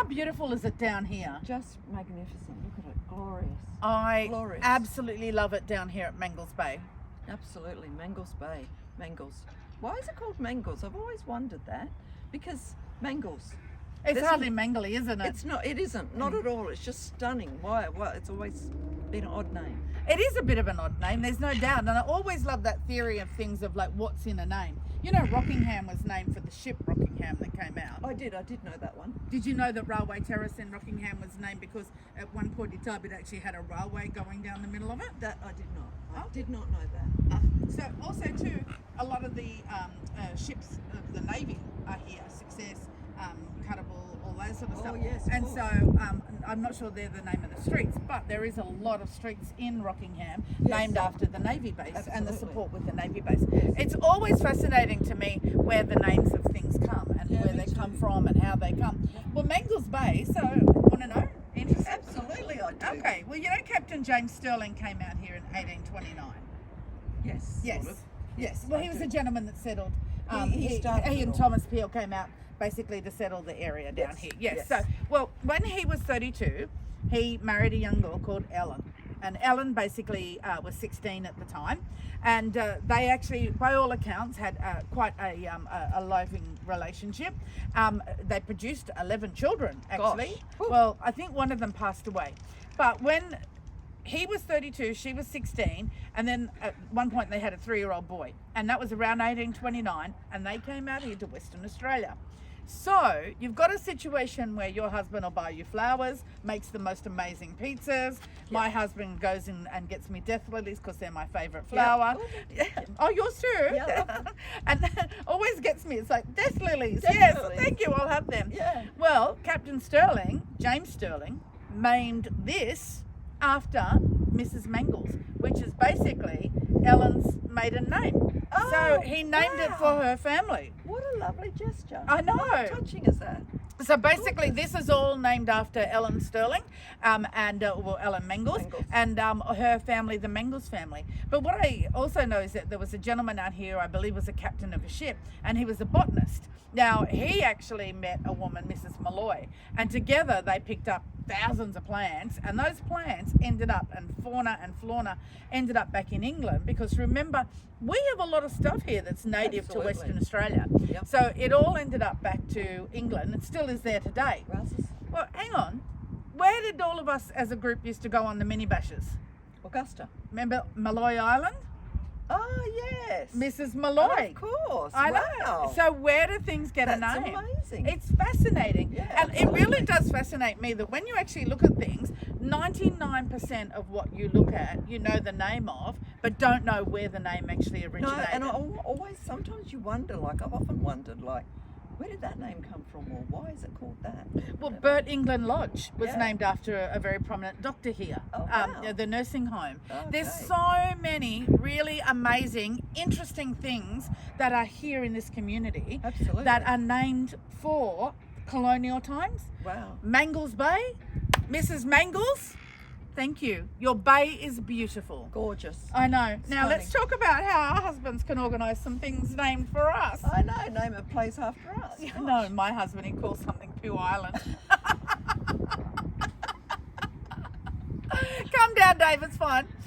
How beautiful is it down here? Just magnificent. Look at it. Glorious. I Glorious. absolutely love it down here at Mangles Bay. Absolutely. Mangles Bay. Mangles. Why is it called Mangles? I've always wondered that. Because Mangles. It's There's hardly an- mangly, isn't it? It's not. It isn't. Not at all. It's just stunning. Why? It's always been an odd name. It is a bit of an odd name, there's no doubt. And I always love that theory of things of like what's in a name. You know, Rockingham was named for the ship Rockingham that came out. I did know that one. Did you know that Railway Terrace in Rockingham was named because at one point in time it actually had a railway going down the middle of it? That I did not. I Oh. did not know that. So also too, a lot of the ships of the Navy are here, Success, Cuttable, all those sort of Oh, stuff. yes, of and course. so I'm not sure they're the name of the streets, but there is a lot of streets in Rockingham Yes. named after the Navy base and the Absolutely. support with the Navy base. Yes. It's always fascinating to me where the names of things come and Yeah, where me they come too. from and how they come. Well, Mangles Bay, so want to know? Interested? Absolutely, I do. Okay, well, you know Captain James Stirling came out here in 1829. Yes. Yes. Sort of. Yes. Well, I he was do. a gentleman that settled. He started he it and all. Thomas Peel came out basically to settle the area down Yes, here. Yes. yes. So, well, when he was 32, he married a young girl called Ellen. And Ellen basically was 16 at the time. And they actually, by all accounts, had quite a loving relationship. They produced 11 children, actually. Gosh. Whew. Well, I think one of them passed away. But when he was 32, she was 16, and then at one point they had a 3-year-old boy, and that was around 1829, and they came out here to Western Australia. So you've got a situation where your husband will buy you flowers, makes the most amazing pizzas. My husband goes in and gets me death lilies because they're my favourite flower. Yeah. Oh, yours too? Yeah, I love them. And always gets me, it's like, death lilies. Death Yes, lilies. thank you, I'll have them. Yeah. Well, Captain Stirling, James Stirling, named this after Mrs. Mangles, which is basically Ellen's maiden name. So Oh, he named it for wow. her family. What a lovely gesture. I know. How touching is that? So basically, this is all named after Ellen Stirling, and Ellen Mangles, Mangles. and her family, the Mangles family. But what I also know is that there was a gentleman out here, I believe, was a captain of a ship, and he was a botanist. Now he actually met a woman, Mrs. Malloy, and together they picked up thousands of plants, and those plants ended up, and fauna and flora ended up back in England, because remember, we have a lot of stuff here that's native Absolutely. to Western Australia. Yep. So it all ended up back to England. It still is there today. Roses. Well, hang on. Where did all of us as a group used to go on the mini bashes? Augusta. Remember Malloy Island? Oh, yes. Mrs. Malloy. Of course. I wow. know. So where do things get a That's name? amazing. It's fascinating. Yeah, And it really absolutely. does fascinate me that when you actually look at things, 99% of what you look at, you know the name of, but don't know where the name actually No, originated. and I always, sometimes you wonder, like, I've often wondered, like, where did that name come from, or why is it called that? Well, Burt England Lodge was Yeah. named after a very prominent doctor here, Oh, wow. the nursing home. There's Okay. so many really amazing, interesting things that are here in this community Absolutely. that are named for colonial times. Wow. Mangles Bay, Mrs. Mangles, thank you. Your bay is beautiful. Gorgeous. I know. Now let's Stunning. talk about how our husbands can organise some things named for us. I know, name a place after us. No, my husband, he calls something Pooh Island. Come down, Dave, it's fine.